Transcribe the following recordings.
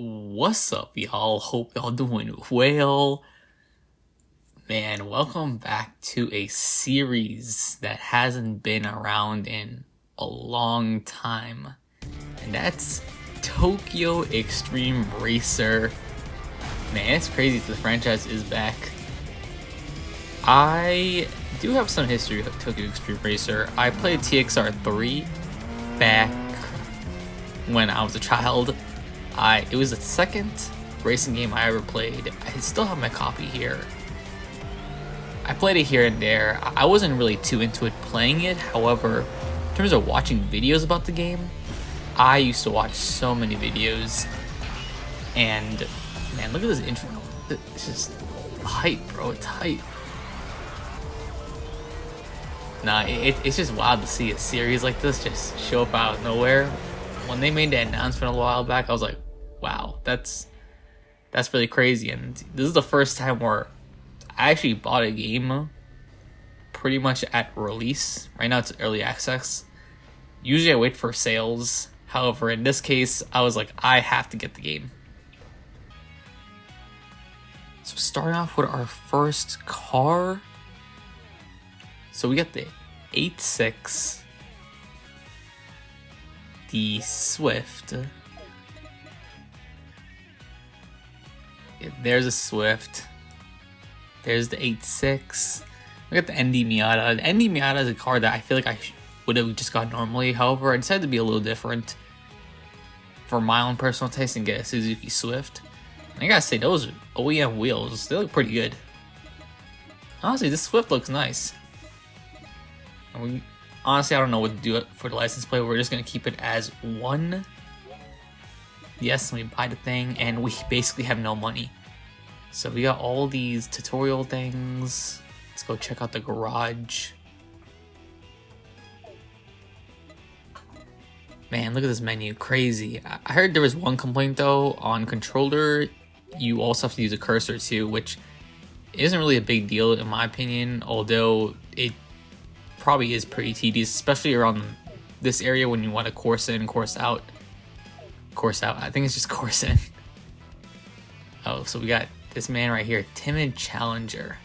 What's up, y'all? Hope y'all doing well. Man, welcome back to a series that hasn't been around in a long time. And that's Tokyo Xtreme Racer. Man, it's crazy the franchise is back. I do have some history of Tokyo Xtreme Racer. I played TXR3 back when I was a child. It was the second racing game I ever played. I still have my copy here. I played it here and there. I wasn't really too into it playing it. However, in terms of watching videos about the game, I used to watch so many videos. And man, look at this intro. It's just hype, bro. It's hype. Nah, it's just wild to see a series like this just show up out of nowhere. When they made the announcement a while back, I was like, wow, that's really crazy. And this is the first time where I actually bought a game pretty much at release. Right now it's early access. Usually I wait for sales. However, in this case, I was like, I have to get the game. So starting off with our first car. So we got the 8.6, the Swift. Yeah, there's a Swift. There's the 8.6. We got the ND Miata. The ND Miata is a car that I feel like I would have just got normally. However, I decided to be a little different for my own personal taste and get a Suzuki Swift. And I gotta say, those OEM wheels, they look pretty good. Honestly, this Swift looks nice. And honestly, I don't know what to do for the license plate. We're just gonna keep it as one. Yes, we buy the thing, and we basically have no money. So we got all these tutorial things. Let's go check out the garage. Man, look at this menu, crazy. I heard there was one complaint though, on controller, you also have to use a cursor too, which isn't really a big deal in my opinion, although it probably is pretty tedious, especially around this area when you want to course in, course out. Course out, I think it's just course in. Oh, so we got this man right here, Timid Challenger.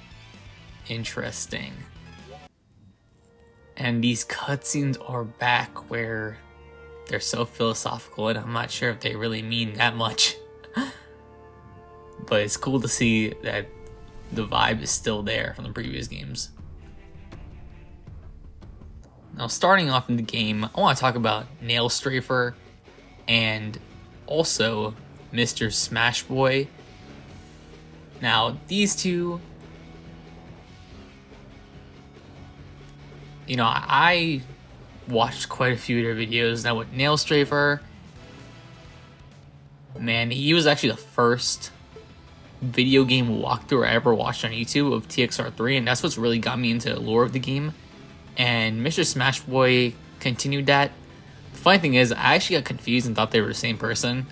Interesting. And these cutscenes are back where they're so philosophical, and I'm not sure if they really mean that much. But it's cool to see that the vibe is still there from the previous games. Now, starting off in the game, I want to talk about Nail Strafer and also Mr. Smash Boy. Now, these two, you know, I watched quite a few of their videos. Now with Nail Strafer, man, he was actually the first video game walkthrough I ever watched on YouTube of TXR3, and that's what's really got me into the lore of the game. And Mr. Smash Boy continued that. The funny thing is, I actually got confused and thought they were the same person.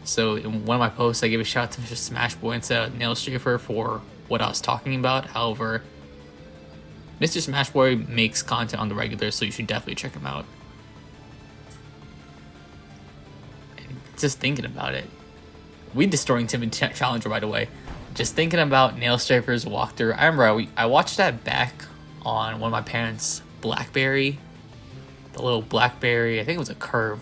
So in one of my posts, I gave a shout out to Mr. Smash Boy instead of Nail Strafer for what I was talking about. However, Mr. Smash Boy makes content on the regular, so you should definitely check him out. And just thinking about it, we destroying Timid Challenger, by the way. Just thinking about Nail Strafer's walkthrough, I remember I watched that back on one of my parents' BlackBerry. The little BlackBerry, I think it was a Curve.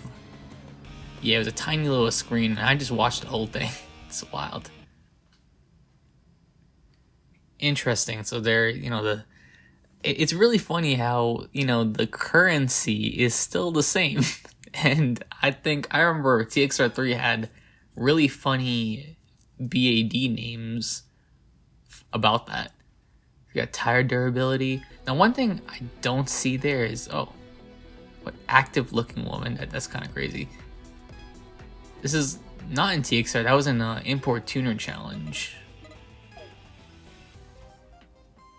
Yeah, it was a tiny little screen, and I just watched the whole thing. It's wild. Interesting. So there, you know, it's really funny how, you know, the currency is still the same. And I remember TXR3 had really funny BAD names about that. You got tire durability. Now, one thing I don't see there is, what active looking woman. That's kind of crazy. This is not in TXR, that was in the Import Tuner Challenge.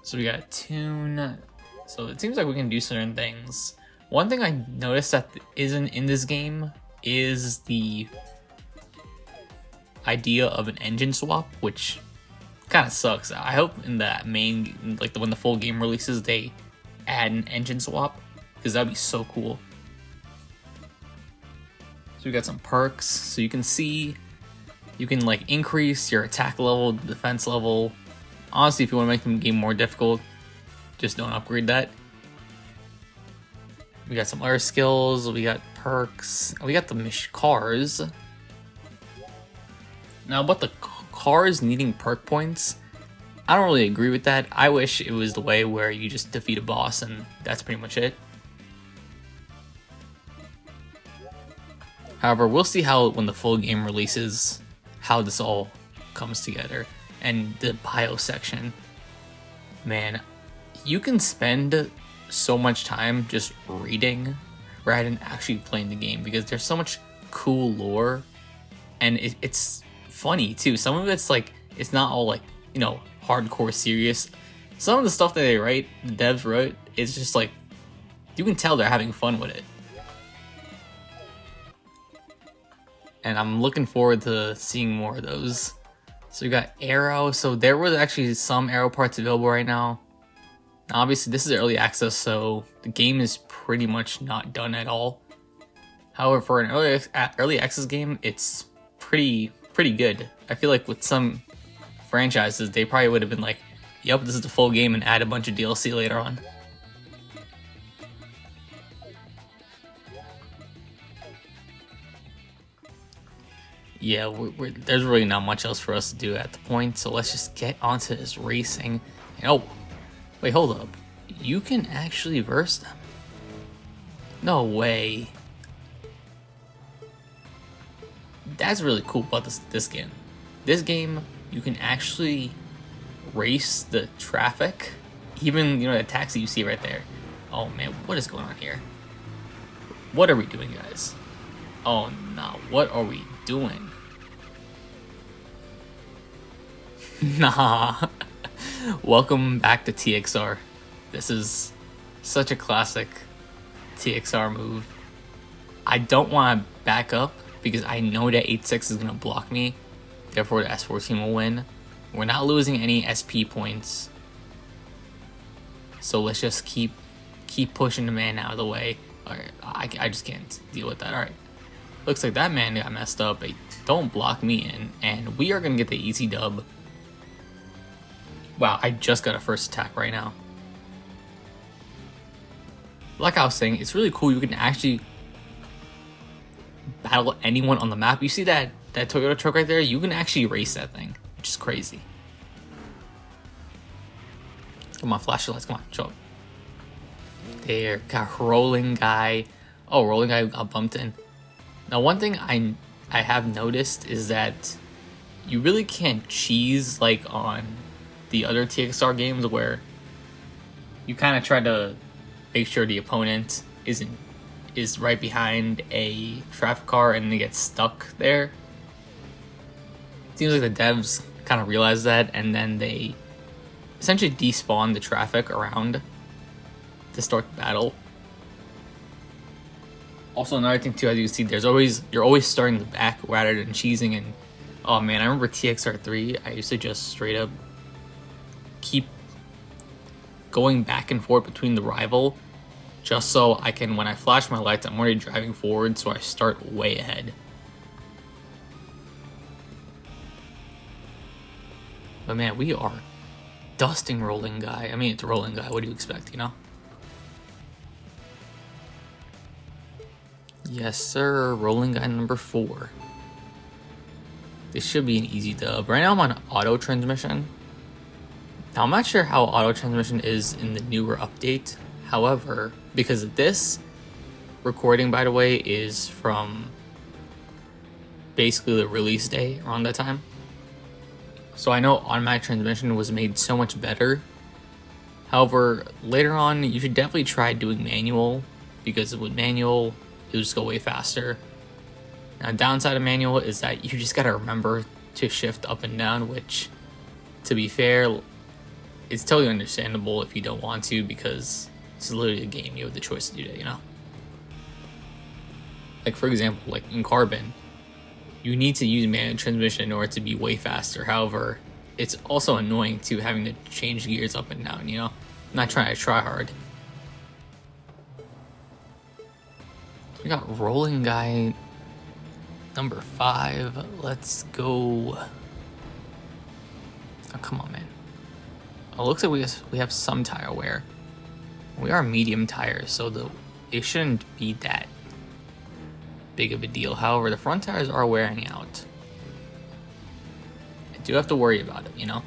So we got a tune. So it seems like we can do certain things. One thing I noticed that isn't in this game is the idea of an engine swap, which kind of sucks. I hope in the main, like when the full game releases, they add an engine swap, because that'd be so cool. So we got some perks, so you can see You can like increase your attack level, defense level. Honestly, if you want to make the game more difficult, just don't upgrade that. We got some other skills, we got perks, we got the cars. Now about the cars needing perk points, I don't really agree with that. I wish it was the way where you just defeat a boss and that's pretty much it. However, we'll see how when the full game releases, how this all comes together. And the bio section, man, you can spend so much time just reading rather than actually playing the game because there's so much cool lore, and it's funny too. Some of it's like, it's not all like, you know, hardcore serious. Some of the stuff that they write, the devs wrote, it's just like, you can tell they're having fun with it. And I'm looking forward to seeing more of those. So we got arrow. So there was actually some arrow parts available right now. Now obviously this is early access, so the game is pretty much not done at all. However, for an early access game, it's pretty good. I feel like with some franchises, they probably would have been like, yep, this is the full game, and add a bunch of DLC later on. Yeah, there's really not much else for us to do at the point, so let's just get onto this racing. And oh, wait, hold up. You can actually verse them. No way. That's really cool about this game. This game, you can actually race the traffic. Even, you know, the taxi you see right there. Oh man, what is going on here? What are we doing, guys? Oh no, what are we doing? Nah. Welcome back to TXR. This is such a classic TXR move. I don't want to back up because I know that 8-6 is going to block me. Therefore, the S14 will win. We're not losing any SP points. So let's just keep pushing the man out of the way. Alright, I just can't deal with that. Alright. Looks like that man got messed up. Don't block me in. And we are going to get the easy dub. Wow, I just got a first attack right now. Like I was saying, it's really cool. You can actually battle anyone on the map. You see that Toyota truck right there? You can actually race that thing, which is crazy. Come on, flash your lights. Come on, show it. There, got rolling guy. Oh, rolling guy got bumped in. Now, one thing I have noticed is that you really can't cheese like on the other TXR games where you kind of try to make sure the opponent is right behind a traffic car and they get stuck there. It seems like the devs kind of realized that, and then they essentially despawn the traffic around to start the battle. Also, another thing too, as you can see, you're always starting the back rather than cheesing. And oh man, I remember TXR3. I used to just straight up keep going back and forth between the rival, just so I can, when I flash my lights, I'm already driving forward, so I start way ahead. But man, we are dusting rolling guy. I mean, it's a rolling guy. What do you expect, you know? Yes, sir. Rolling guy number 4. This should be an easy dub. Right now I'm on auto transmission. Now I'm not sure how auto transmission is in the newer update. However, because this recording, by the way, is from basically the release day around that time. So I know automatic transmission was made so much better. However, later on, you should definitely try doing manual, because with manual, it'll just go way faster. Now, downside of manual is that you just gotta remember to shift up and down, which, to be fair, it's totally understandable if you don't want to, because it's literally a game. You have the choice to do that, you know? Like, for example, like in Carbon, you need to use manual transmission in order to be way faster. However, it's also annoying too, having to change gears up and down, you know? I'm not trying to try hard. We got rolling guy Number 5. Let's go. Oh, come on, man. Oh, it looks like we have some tire wear. We are medium tires, so it shouldn't be that big of a deal. However, the front tires are wearing out. I do have to worry about it, you know?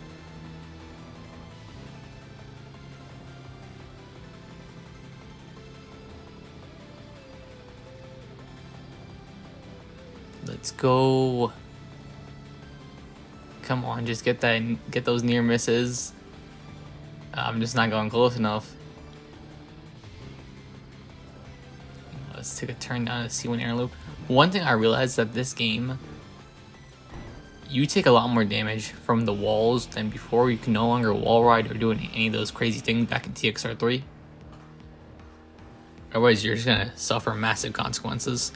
Let's go. Come on, just get those near misses. I'm just not going close enough. Let's take a turn down to see one air loop. One thing I realized that this game, you take a lot more damage from the walls than before. You can no longer wall ride or do any of those crazy things back in TXR3. Otherwise, you're just gonna suffer massive consequences.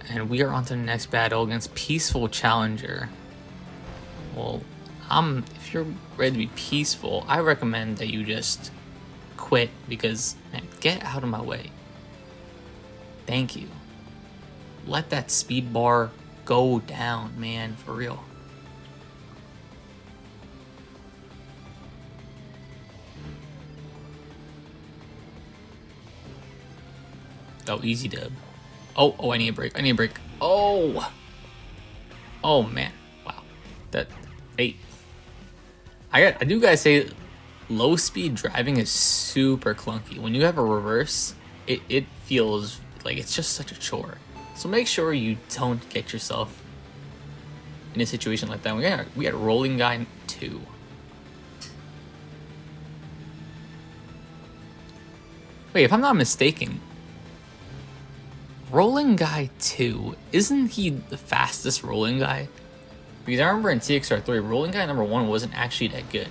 And we are on to the next battle against Peaceful Challenger. Well, if you're ready to be peaceful, I recommend that you just quit because, man, get out of my way. Thank you. Let that speed bar go down, man, for real. Oh, easy dub. Oh, I need a break. Oh, man. Wow. I do gotta say, low speed driving is super clunky. When you have a reverse, it feels like it's just such a chore. So make sure you don't get yourself in a situation like that. We got Rolling Guy 2. Wait, if I'm not mistaken, Rolling Guy 2, isn't he the fastest Rolling Guy? Because I remember in TXR3, Rolling Guy number 1 wasn't actually that good.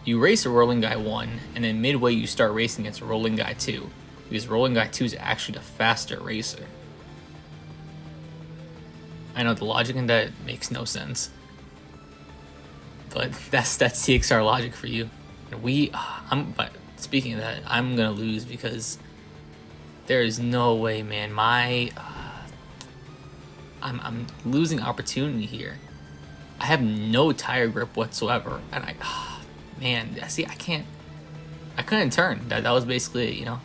You race a Rolling Guy 1, and then midway you start racing against Rolling Guy 2. Because Rolling Guy 2 is actually the faster racer. I know the logic in that makes no sense. But that's TXR logic for you. And but speaking of that, I'm gonna lose because there is no way, man. I'm losing opportunity here. I have no tire grip whatsoever, and man, see, I couldn't turn. That was basically it, you know.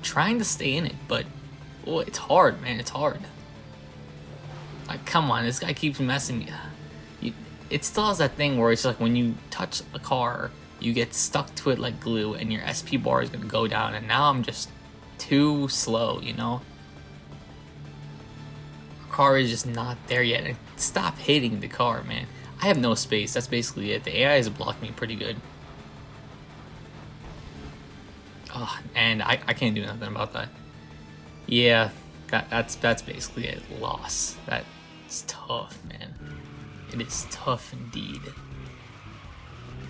Trying to stay in it, but it's hard, man. It's hard. Like, come on, this guy keeps messing me. It still has that thing where it's like when you touch a car, you get stuck to it like glue, and your SP bar is gonna go down. And now I'm just too slow, you know. Car is just not there yet. And stop hitting the car, man. I have no space. That's basically it. The AI has blocked me pretty good. Oh, and I can't do nothing about that. Yeah, that's basically a loss. That's tough, man. It is tough indeed.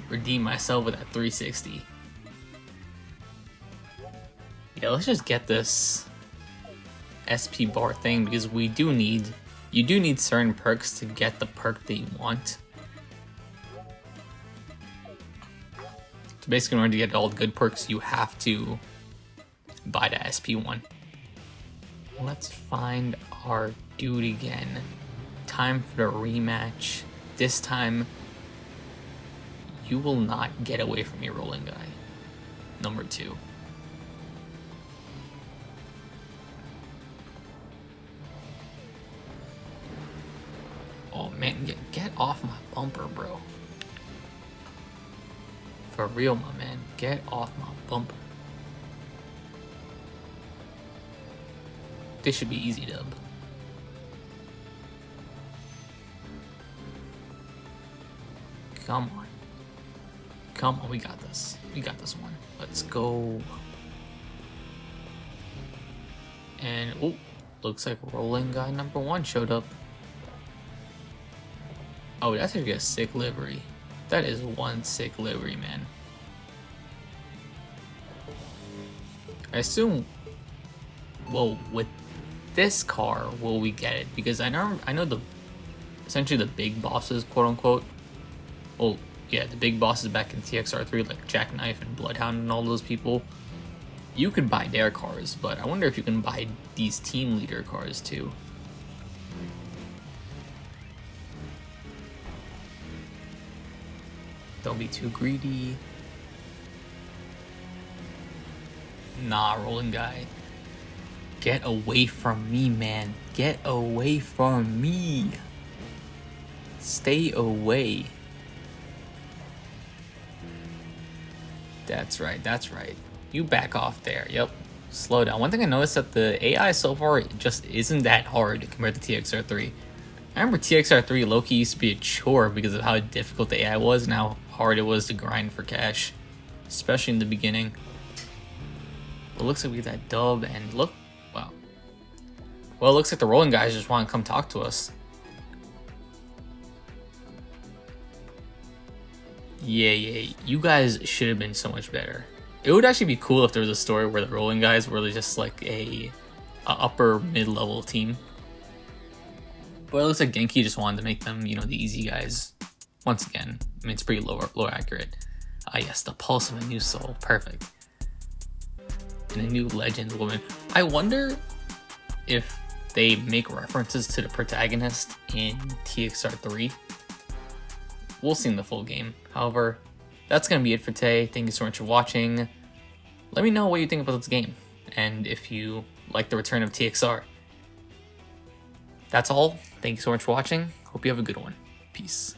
Redeem myself with that 360. Yeah, let's just get this SP bar thing because you do need certain perks to get the perk that you want. So basically, in order to get all the good perks, you have to buy the SP1. Let's find our dude again. Time for the rematch. This time, you will not get away from me, Rolling Guy. Number 2. Oh man, get off my bumper, bro. For real, my man. Get off my bumper. This should be easy dub. Come on. Come on, we got this. We got this one. Let's go. And, oh, looks like Rolling Guy number 1 showed up. Oh, that's actually a sick livery. That is one sick livery, man. I assume, well, with this car, will we get it? Because I know essentially the big bosses, quote unquote. Well, yeah, the big bosses back in TXR3, like Jackknife and Bloodhound and all those people, You could buy their cars, but I wonder if you can buy these team leader cars too. Don't be too greedy. Nah, rolling guy. Get away from me, man. Get away from me. Stay away. That's right, that's right. You back off there, yep. Slow down. One thing I noticed that the AI so far just isn't that hard compared to TXR3. I remember TXR3 low-key used to be a chore because of how difficult the AI was and how hard it was to grind for cash. Especially in the beginning. It looks like we get that dub and look, wow. Well, it looks like the rolling guys just want to come talk to us. Yeah, you guys should have been so much better. It would actually be cool if there was a story where the rolling guys were just like a upper mid-level team. But it looks like Genki just wanted to make them, you know, the easy guys. Once again, I mean, it's pretty low accurate. Ah, yes, the pulse of a new soul, perfect. And a new legend woman. I wonder if they make references to the protagonist in TXR3. We'll see in the full game. However, that's going to be it for today. Thank you so much for watching. Let me know what you think about this game, and if you like the return of TXR. That's all. Thank you so much for watching. Hope you have a good one. Peace.